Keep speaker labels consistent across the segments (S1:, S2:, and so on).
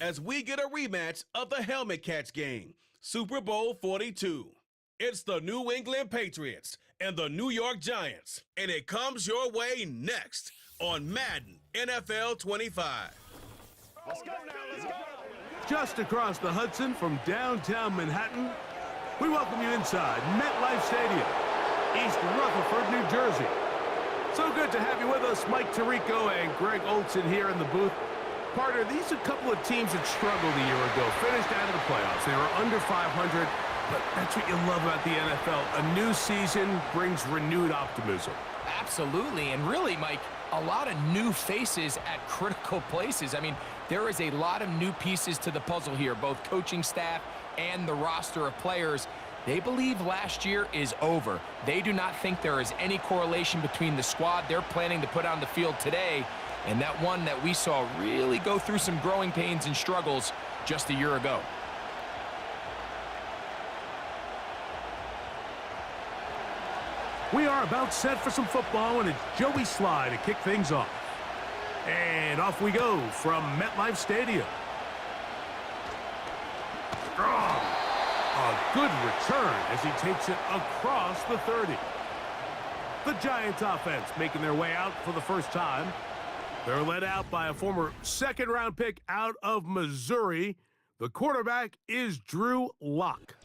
S1: as we get a rematch of the helmet catch game, Super Bowl 42. It's the New England Patriots and the New York Giants, and it comes your way next on Madden NFL 25.
S2: Let's go now, let's go.
S3: Just across the Hudson from downtown Manhattan, we welcome you inside MetLife Stadium, East Rutherford, New Jersey. So good to have you with us, Mike Tirico and Greg Olson here in the booth. Partner, these are a couple of teams that struggled a year ago, finished out of the playoffs. They were under 500, but that's what you love about the NFL. A new season brings renewed optimism.
S4: Absolutely, and really, Mike, a lot of new faces at critical places. I mean, there is a lot of new pieces to the puzzle here, both coaching staff and the roster of players. They believe last year is over. They do not think there is any correlation between the squad they're planning to put on the field today and that one that we saw really go through some growing pains and struggles just a year ago.
S3: We are about set for some football, and it's Joey Sly to kick things off. And off we go from MetLife Stadium. Strong. A good return as he takes it across the 30. The Giants offense making their way out for the first time. They're led out by a former second-round pick out of Missouri. The quarterback is Drew Lock.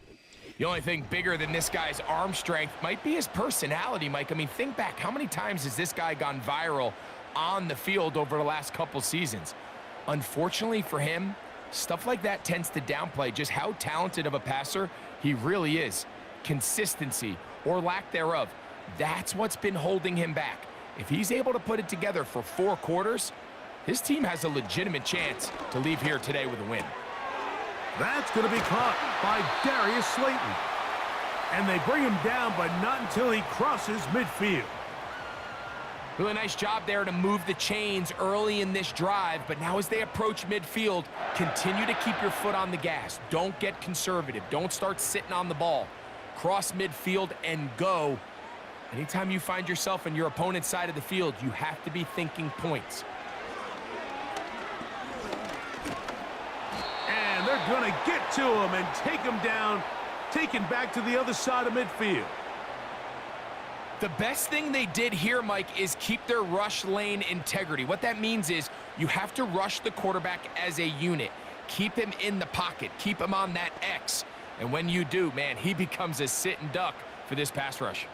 S4: The only thing bigger than this guy's arm strength might be his personality, Mike. I mean, think back, how many times has this guy gone viral on the field over the last couple seasons? Unfortunately for him, stuff like that tends to downplay just how talented of a passer he really is. Consistency, or lack thereof, that's what's been holding him back. If he's able to put it together for 4 quarters, his team has a legitimate chance to leave here today with a win.
S3: That's going to be caught by Darius Slayton. And they bring him down, but not until he crosses midfield.
S4: Really nice job there to move the chains early in this drive, but now as they approach midfield, continue to keep your foot on the gas. Don't get conservative. Don't start sitting on the ball. Cross midfield and go. Anytime you find yourself on your opponent's side of the field, you have to be thinking points.
S3: And they're going to get to him and take him down, taken back to the other side of midfield.
S4: The best thing they did here, Mike, is keep their rush lane integrity. What that means is you have to rush the quarterback as a unit. Keep him in the pocket. Keep him on that X. And when you do, man, he becomes a sitting duck for this pass rush.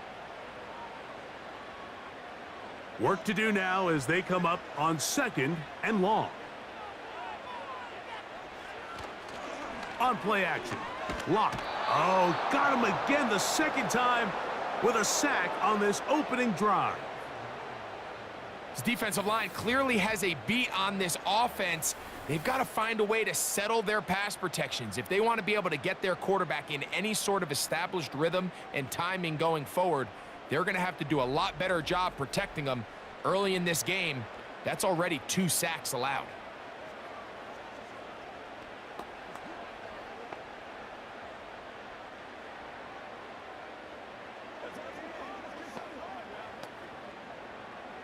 S3: Work to do now as they come up on 2nd and long. On play action. Lock. Oh, got him again the second time with a sack on this opening drive.
S4: This defensive line clearly has a beat on this offense. They've got to find a way to settle their pass protections. If they want to be able to get their quarterback in any sort of established rhythm and timing going forward, they're going to have to do a lot better job protecting them early in this game. That's already 2 sacks allowed.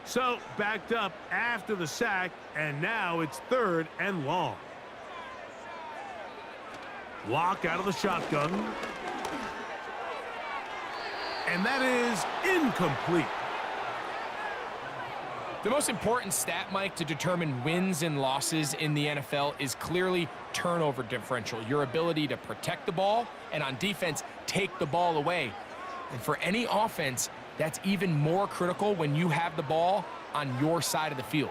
S3: So, backed up after the sack, and now it's 3rd and long. Lock out of the shotgun. And that is incomplete.
S4: The most important stat, Mike, to determine wins and losses in the NFL is clearly turnover differential, your ability to protect the ball, and on defense, take the ball away. And for any offense, that's even more critical when you have the ball on your side of the field.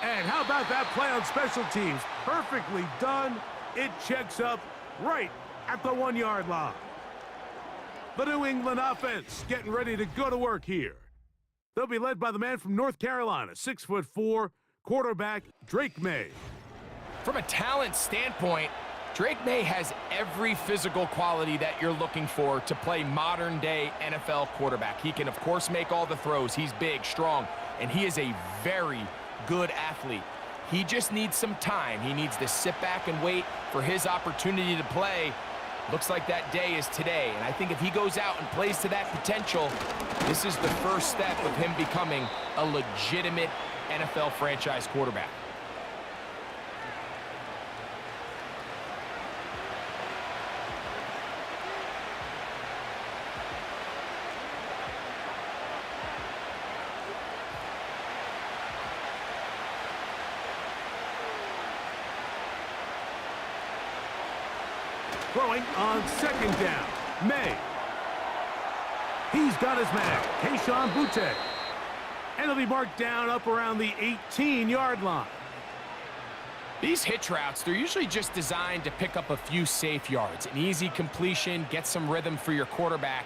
S3: And how about that play on special teams? Perfectly done. It checks up right at the 1-yard line. The New England offense getting ready to go to work here. They'll be led by the man from North Carolina, 6'4", quarterback Drake May.
S4: From a talent standpoint, Drake May has every physical quality that you're looking for to play modern-day NFL quarterback. He can, of course, make all the throws. He's big, strong, and he is a very good athlete. He just needs some time. He needs to sit back and wait for his opportunity to play. Looks like that day is today, and I think if he goes out and plays to that potential, this is the first step of him becoming a legitimate NFL franchise quarterback.
S3: Throwing on second down, May. He's got his man, Keyshawn Boutte. And he'll be marked down up around the 18-yard line.
S4: These hitch routes, they're usually just designed to pick up a few safe yards. An easy completion, get some rhythm for your quarterback.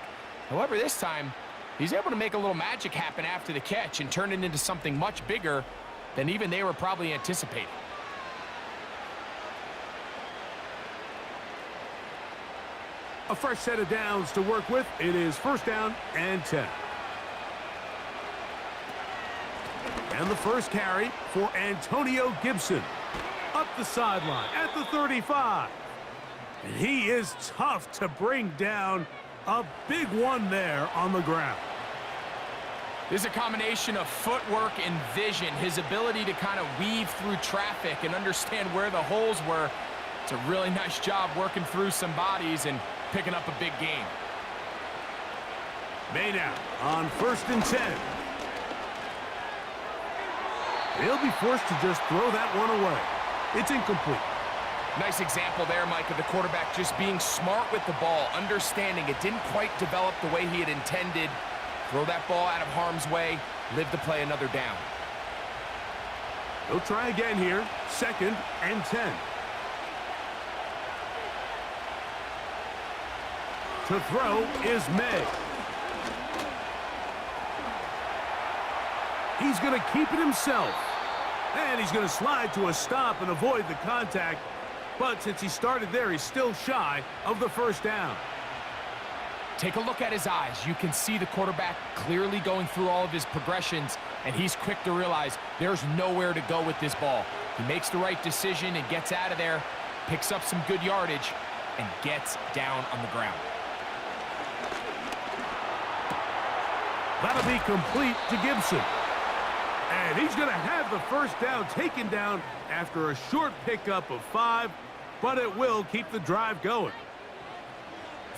S4: However, this time, he's able to make a little magic happen after the catch and turn it into something much bigger than even they were probably anticipating.
S3: A fresh set of downs to work with. It is first down and 10. And the first carry for Antonio Gibson. Up the sideline at the 35. And he is tough to bring down. A big one there on the ground.
S4: There's a combination of footwork and vision. His ability to kind of weave through traffic and understand where the holes were. It's a really nice job working through some bodies and picking up a big gain.
S3: May now on first and 10. He'll be forced to just throw that one away. It's incomplete.
S4: Nice example there, Mike, of the quarterback just being smart with the ball, understanding it didn't quite develop the way he had intended. Throw that ball out of harm's way, live to play another down.
S3: He'll try again here, second and 10. To throw is May. He's going to keep it himself. And he's going to slide to a stop and avoid the contact. But since he started there, he's still shy of the first down.
S4: Take a look at his eyes. You can see the quarterback clearly going through all of his progressions, and he's quick to realize there's nowhere to go with this ball. He makes the right decision and gets out of there, picks up some good yardage, and gets down on the ground.
S3: That'll be complete to Gibson. And he's going to have the first down taken down after a short pickup of 5, but it will keep the drive going.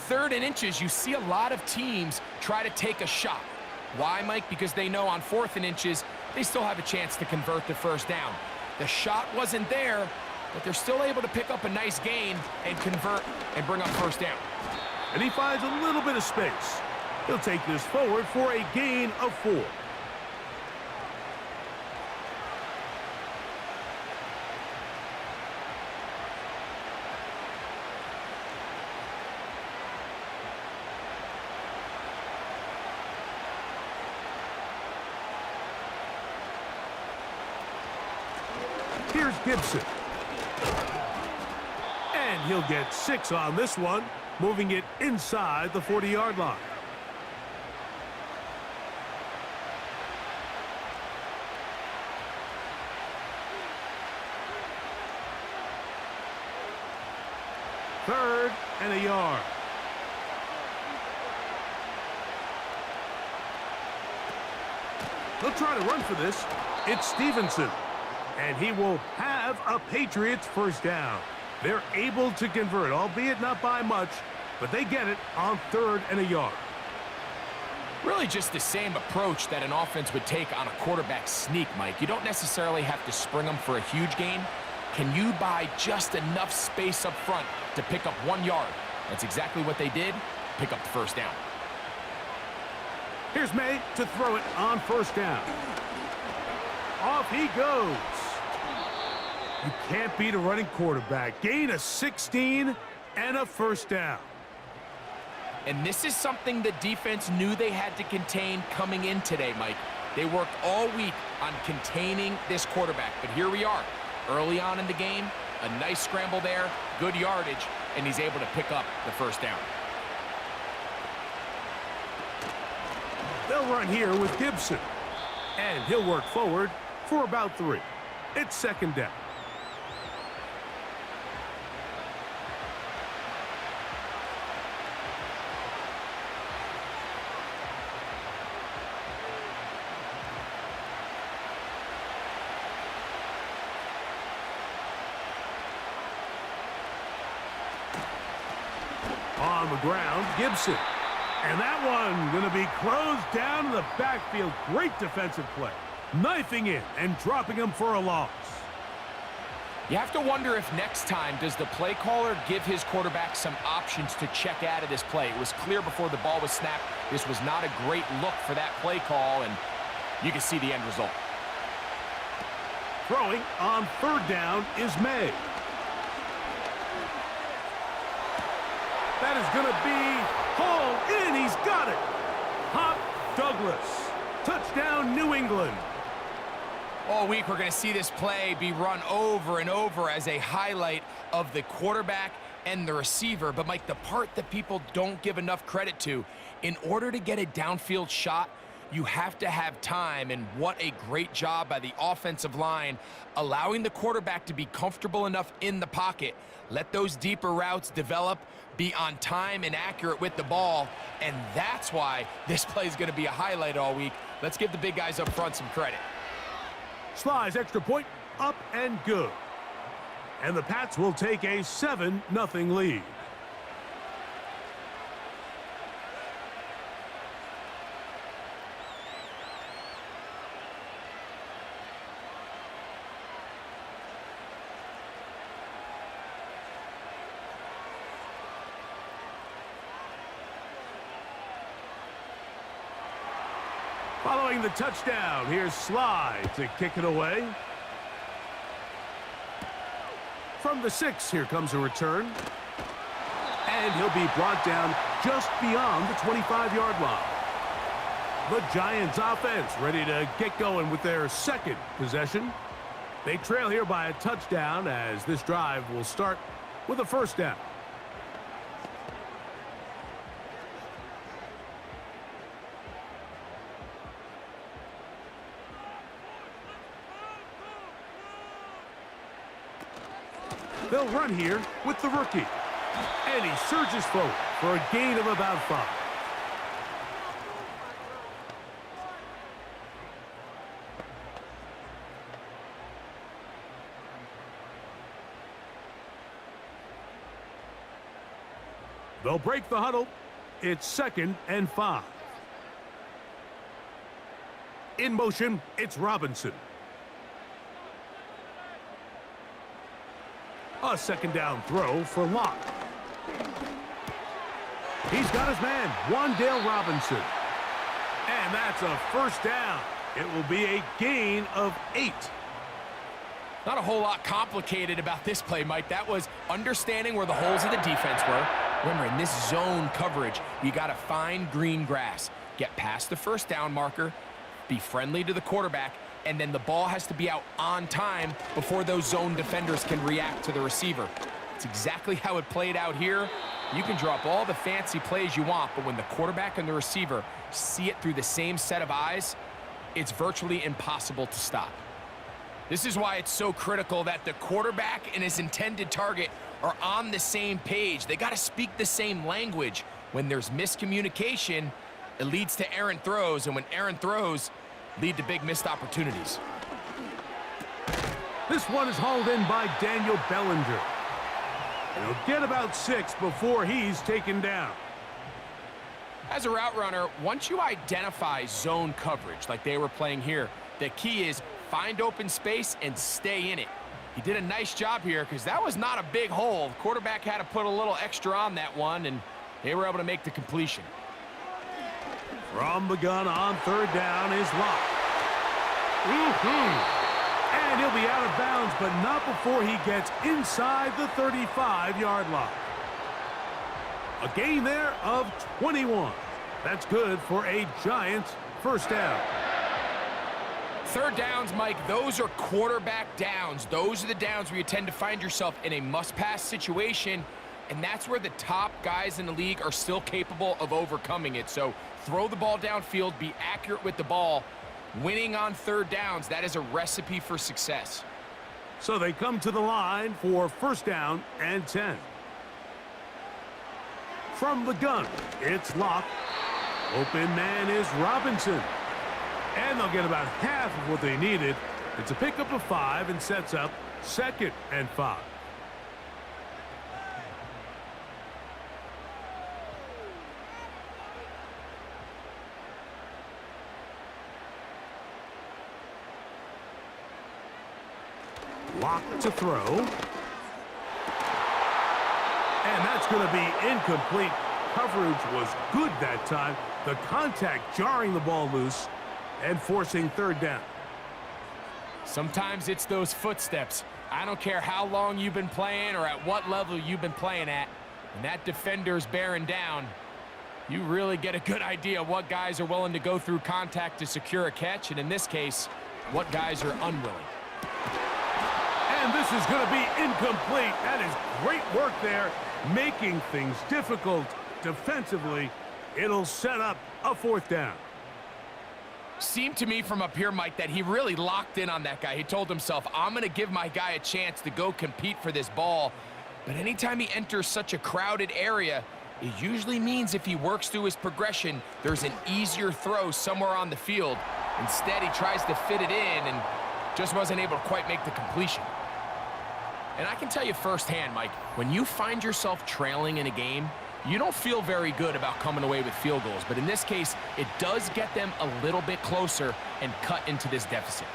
S4: 3rd and inches, you see a lot of teams try to take a shot. Why, Mike? Because they know on 4th and inches, they still have a chance to convert the first down. The shot wasn't there, but they're still able to pick up a nice gain and convert and bring up first down.
S3: And he finds a little bit of space. He'll take this forward for a gain of 4. Here's Gibson. And he'll get 6 on this one, moving it inside the 40-yard line. Third and a yard. They'll try to run for this. It's Stevenson. And he will have a Patriots first down. They're able to convert, albeit not by much, but they get it on 3rd and a yard.
S4: Really just the same approach that an offense would take on a quarterback sneak, Mike. You don't necessarily have to spring them for a huge gain. Can you buy just enough space up front to pick up 1 yard? That's exactly what they did. Pick up the first down.
S3: Here's May to throw it on first down. Off he goes. You can't beat a running quarterback. Gain of 16 and a first down.
S4: And this is something the defense knew they had to contain coming in today, Mike. They worked all week on containing this quarterback. But here we are, early on in the game, a nice scramble there, good yardage, and he's able to pick up the first down.
S3: They'll run here with Gibson. And he'll work forward for about 3. It's second down. On the ground, Gibson. And that one going to be closed down in the backfield. Great defensive play. Knifing in and dropping him for a loss.
S4: You have to wonder if next time, does the play caller give his quarterback some options to check out of this play? It was clear before the ball was snapped, this was not a great look for that play call, and you can see the end result.
S3: Throwing on third down is May. That is going to be hauled in. He's got it. Hop Douglas. Touchdown, New England.
S4: All week, we're going to see this play be run over and over as a highlight of the quarterback and the receiver. But, Mike, the part that people don't give enough credit to, in order to get a downfield shot, you have to have time, and what a great job by the offensive line, allowing the quarterback to be comfortable enough in the pocket, let those deeper routes develop, be on time and accurate with the ball, and that's why this play is going to be a highlight all week. Let's give the big guys up front some credit.
S3: Slice extra point, up and good. And the Pats will take a 7-0 lead. Following the touchdown, here's Slide to kick it away. From the 6, here comes a return. And he'll be brought down just beyond the 25-yard line. The Giants offense ready to get going with their second possession. They trail here by a touchdown as this drive will start with a first down. They'll run here with the rookie. And he surges forward for a gain of about 5. They'll break the huddle. It's 2nd and 5. In motion, it's Robinson. A second down throw for Locke. He's got his man, Wan'Dale Robinson. And that's a first down. It will be a gain of 8.
S4: Not a whole lot complicated about this play, Mike. That was understanding where the holes of the defense were. Remember, in this zone coverage, you got to find green grass. Get past the first down marker, be friendly to the quarterback, and then the ball has to be out on time before those zone defenders can react to the receiver. It's exactly how it played out here. You can drop all the fancy plays you want, but when the quarterback and the receiver see it through the same set of eyes, it's virtually impossible to stop. This is why it's so critical that the quarterback and his intended target are on the same page. They got to speak the same language. When there's miscommunication, it leads to errant throws, and when errant throws lead to big missed opportunities.
S3: This one is hauled in by Daniel Bellinger. He'll get about 6 before he's taken down.
S4: As a route runner, once you identify zone coverage like they were playing here, the key is find open space and stay in it. He did a nice job here because that was not a big hole. The quarterback had to put a little extra on that one, and they were able to make the completion.
S3: From the gun on third down is Locke. And he'll be out of bounds, but not before he gets inside the 35-yard line. A gain there of 21. That's good for a Giants first down.
S4: Third downs, Mike, those are quarterback downs. Those are the downs where you tend to find yourself in a must-pass situation, and that's where the top guys in the league are still capable of overcoming it. So throw the ball downfield, be accurate with the ball. Winning on third downs, that is a recipe for success.
S3: So they come to the line for first down and 10. From the gun, it's Locke. Open man is Robinson. And they'll get about half of what they needed. It's a pickup of 5 and sets up 2nd and 5. Locked to throw. And that's going to be incomplete. Coverage was good that time. The contact jarring the ball loose and forcing third down.
S4: Sometimes it's those footsteps. I don't care how long you've been playing or at what level you've been playing at. When that defender's bearing down, you really get a good idea of what guys are willing to go through contact to secure a catch, and in this case, what guys are unwilling.
S3: And this is going to be incomplete. That is great work there, making things difficult defensively. It'll set up a fourth down.
S4: Seemed to me from up here, Mike, that he really locked in on that guy. He told himself, I'm going to give my guy a chance to go compete for this ball. But anytime he enters such a crowded area, it usually means if he works through his progression, there's an easier throw somewhere on the field. Instead, he tries to fit it in and just wasn't able to quite make the completion. And I can tell you firsthand, Mike, when you find yourself trailing in a game, you don't feel very good about coming away with field goals. But in this case, it does get them a little bit closer and cut into this deficit.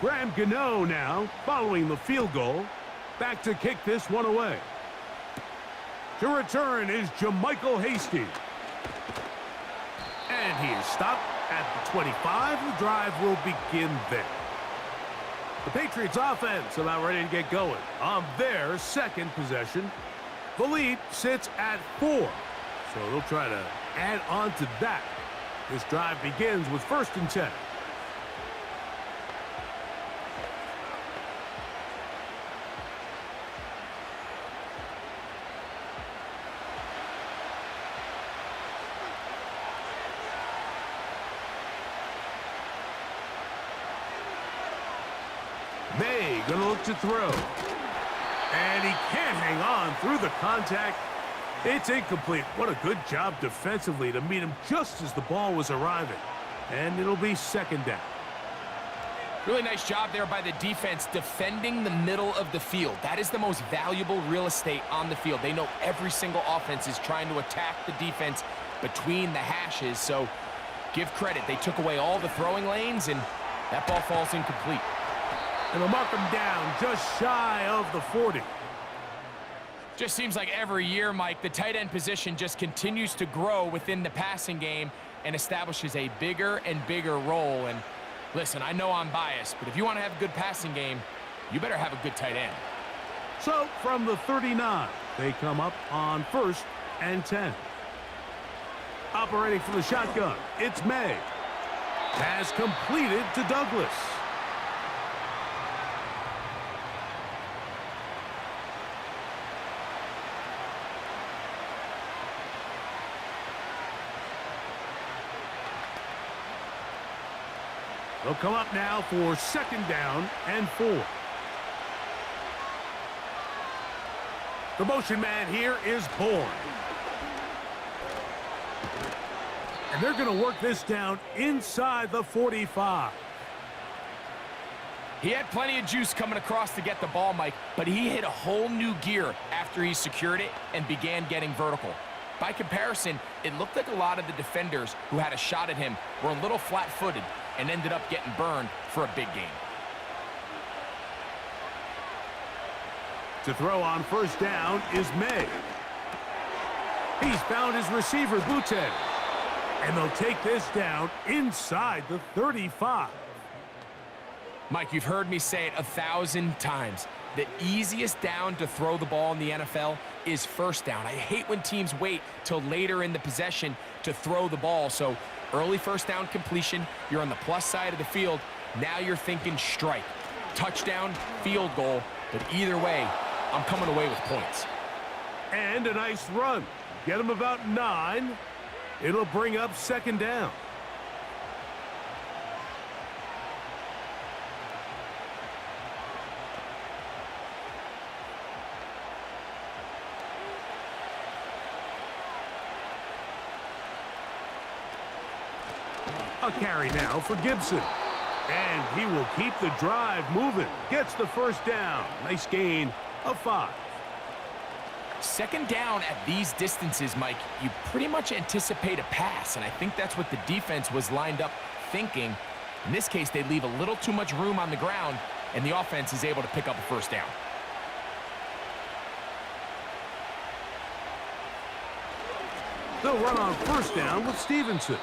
S3: Graham Gano now, following the field goal, back to kick this one away. To return is Jermichael Hasty. And he is stopped at the 25. The drive will begin there. The Patriots offense about ready to get going on their second possession. The lead sits at 4, so they'll try to add on to that. This drive begins with 1st and 10. May gonna look to throw. And he can't hang on through the contact. It's incomplete. What a good job defensively to meet him just as the ball was arriving. And it'll be 2nd down.
S4: Really nice job there by the defense defending the middle of the field. That is the most valuable real estate on the field. They know every single offense is trying to attack the defense between the hashes. So give credit. They took away all the throwing lanes, and that ball falls incomplete.
S3: And they'll mark him down just shy of the 40.
S4: Just seems like every year, Mike, the tight end position just continues to grow within the passing game and establishes a bigger and bigger role. And listen, I know I'm biased, but if you want to have a good passing game, you better have a good tight end.
S3: So from the 39, they come up on 1st and 10. Operating from the shotgun, it's May. Pass completed to Douglas. They'll come up now for 2nd down and 4. The motion man here is Bourne. And they're going to work this down inside the 45.
S4: He had plenty of juice coming across to get the ball, Mike, but he hit a whole new gear after he secured it and began getting vertical. By comparison, it looked like a lot of the defenders who had a shot at him were a little flat-footed and ended up getting burned for a big game.
S3: To throw on 1st down is May. He's found his receiver, Butte. And they'll take this down inside the 35.
S4: Mike, you've heard me say it 1,000 times. The easiest down to throw the ball in the NFL is 1st down. I hate when teams wait till later in the possession to throw the ball. So early 1st down completion, you're on the plus side of the field. Now you're thinking strike, touchdown, field goal. But either way, I'm coming away with points.
S3: And a nice run. Get him about 9. It'll bring up 2nd down. A carry now for Gibson. And he will keep the drive moving. Gets the first down. Nice gain of 5.
S4: Second down at these distances, Mike, you pretty much anticipate a pass, and I think that's what the defense was lined up thinking. In this case, they leave a little too much room on the ground, and the offense is able to pick up a first down.
S3: They'll run on first down with Stevenson.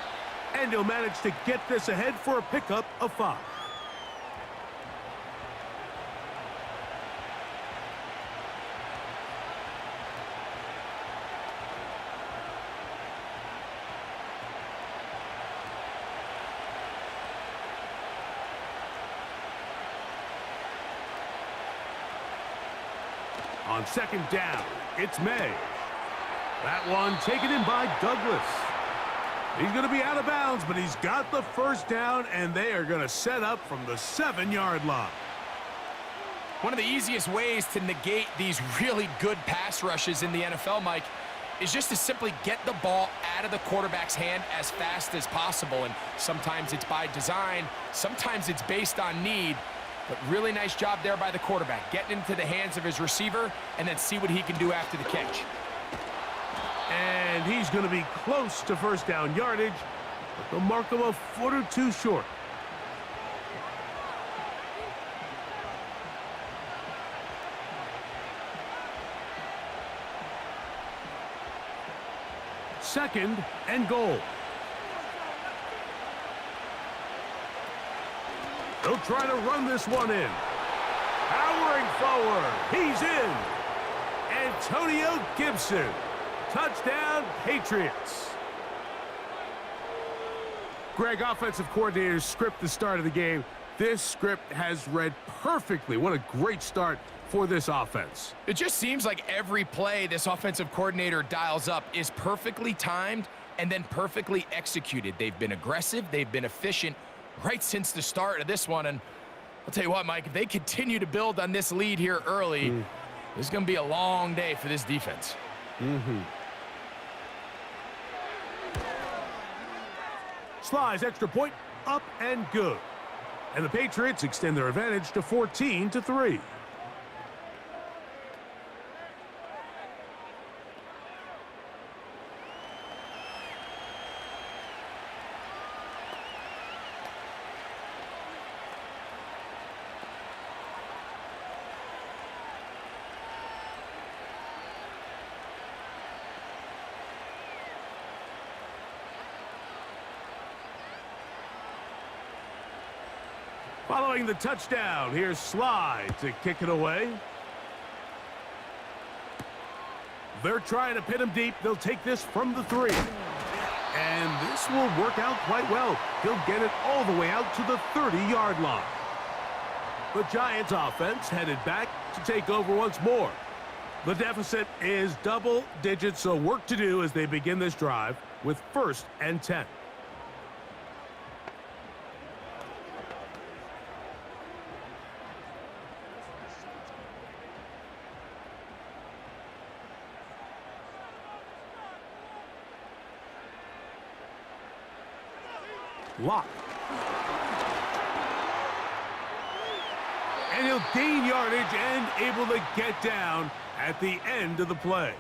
S3: And he'll manage to get this ahead for a pickup of 5. On second down, it's May. That one taken in by Douglas. He's going to be out of bounds, but he's got the first down, and they are going to set up from the 7-yard line.
S4: One of the easiest ways to negate these really good pass rushes in the NFL, Mike, is just to simply get the ball out of the quarterback's hand as fast as possible. And sometimes it's by design, sometimes it's based on need. But really nice job there by the quarterback, getting into the hands of his receiver and then see what he can do after the catch.
S3: And he's going to be close to first down yardage, but they'll mark him a foot or two short. Second and goal. They'll try to run this one in. Powering forward. He's in. Antonio Gibson. Touchdown, Patriots. Greg, offensive coordinator's script the start of the game. This script has read perfectly. What a great start for this offense.
S4: It just seems like every play this offensive coordinator dials up is perfectly timed and then perfectly executed. They've been aggressive. They've been efficient right since the start of this one. And I'll tell you what, Mike, if they continue to build on this lead here early, this is going to be a long day for this defense.
S3: Sly's extra point, up and good. And the Patriots extend their advantage to 14-3. Following the touchdown, here's Sly to kick it away. They're trying to pin him deep. They'll take this from the 3. And this will work out quite well. He'll get it all the way out to the 30-yard line. The Giants offense headed back to take over once more. The deficit is double digits, so work to do as they begin this drive with 1st and 10. Lock. And he'll gain yardage and able to get down at the end of the play.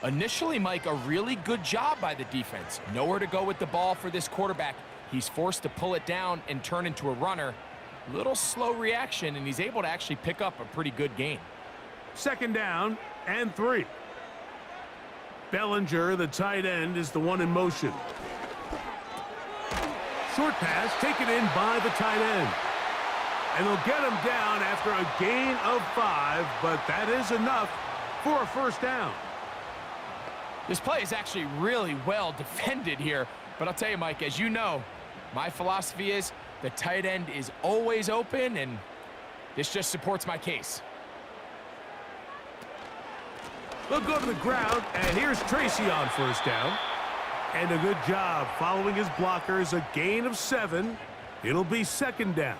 S4: Initially, Mike, a really good job by the defense. Nowhere to go with the ball for this quarterback. He's forced to pull it down and turn into a runner. Little slow reaction, and he's able to actually pick up a pretty good gain.
S3: Second down and 3. Bellinger, the tight end, is the one in motion. Short pass taken in by the tight end. And they'll get him down after a gain of 5, but that is enough for a first down.
S4: This play is actually really well defended here, but I'll tell you, Mike, as you know, my philosophy is the tight end is always open, and this just supports my case.
S3: They'll go to the ground, and here's Tracy on first down. And a good job following his blockers, a gain of 7. It'll be second down.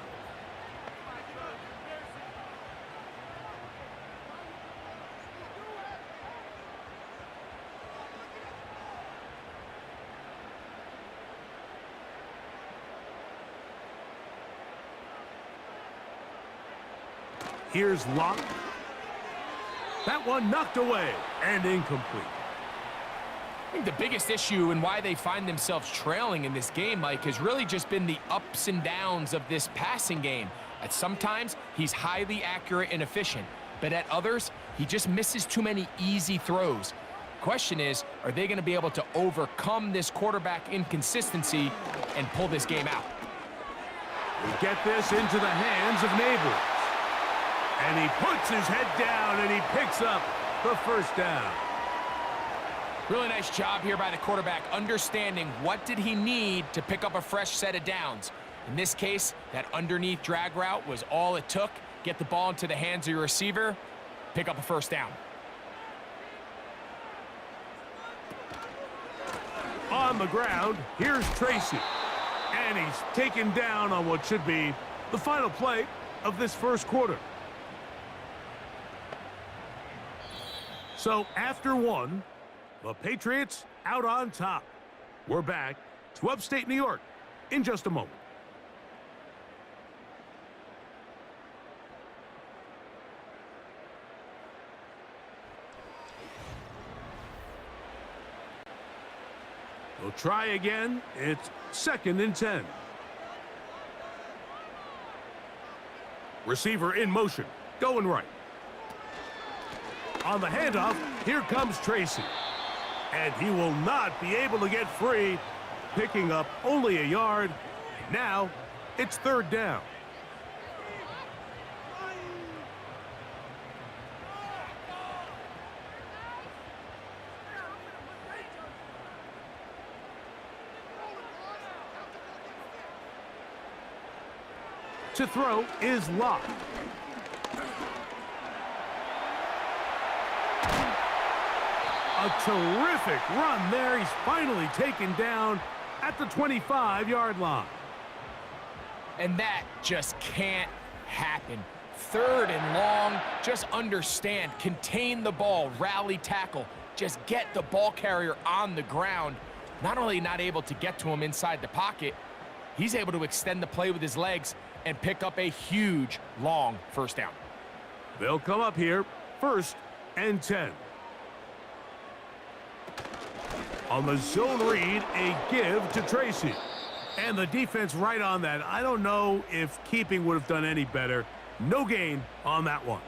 S3: Here's Locke. That one knocked away and incomplete.
S4: I think the biggest issue and why they find themselves trailing in this game, Mike, has really just been the ups and downs of this passing game. At sometimes, he's highly accurate and efficient, but at others, he just misses too many easy throws. Question is, are they going to be able to overcome this quarterback inconsistency and pull this game out?
S3: We get this into the hands of Neighbors. And he puts his head down and he picks up the first down.
S4: Really nice job here by the quarterback, understanding what did he need to pick up a fresh set of downs. In this case, that underneath drag route was all it took. Get the ball into the hands of your receiver, pick up a first down.
S3: On the ground, here's Tracy. And he's taken down on what should be the final play of this first quarter. So after one, the Patriots out on top. We're back to upstate New York in just a moment. We'll try again. It's 2nd and 10. Receiver in motion, going right. On the handoff, here comes Tracy. And he will not be able to get free, picking up only a yard. Now, it's 3rd down. To throw is Locke. A terrific run there. He's finally taken down at the 25-yard line.
S4: And that just can't happen. 3rd and long, just understand, contain the ball, rally tackle, just get the ball carrier on the ground. Not only not able to get to him inside the pocket, he's able to extend the play with his legs and pick up a huge, long first down.
S3: They'll come up here, 1st and 10. On the zone read, a give to Tracy. And the defense right on that. I don't know if keeping would have done any better. No gain on that one.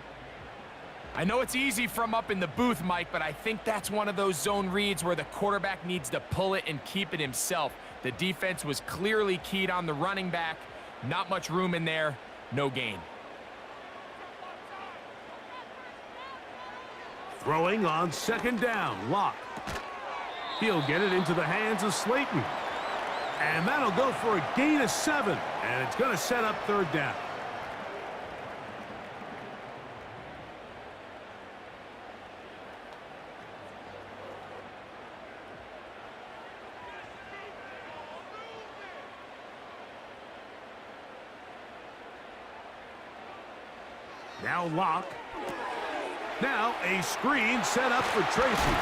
S4: I know it's easy from up in the booth, Mike, but I think that's one of those zone reads where the quarterback needs to pull it and keep it himself. The defense was clearly keyed on the running back. Not much room in there. No gain.
S3: Throwing on 2nd down, Locke. He'll get it into the hands of Slayton. And that'll go for a gain of 7. And it's going to set up 3rd down. Now Locke. Now a screen set up for Tracy.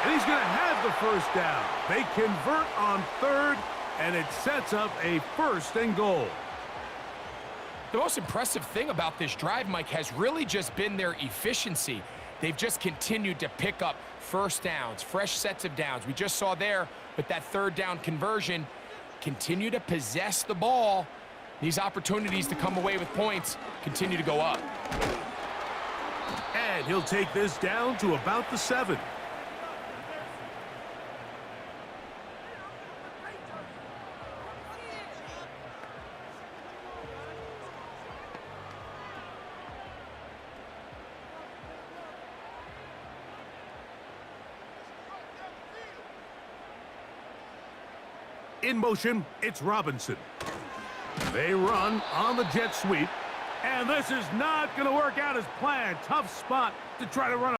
S3: And he's going to have the first down. They convert on 3rd, and it sets up a 1st and goal.
S4: The most impressive thing about this drive, Mike, has really just been their efficiency. They've just continued to pick up first downs, fresh sets of downs. We just saw there with that 3rd down conversion, continue to possess the ball. These opportunities to come away with points continue to go up.
S3: And he'll take this down to about the 7. In motion, it's Robinson. They run on the jet sweep, and this is not going to work out as planned. Tough spot to try to run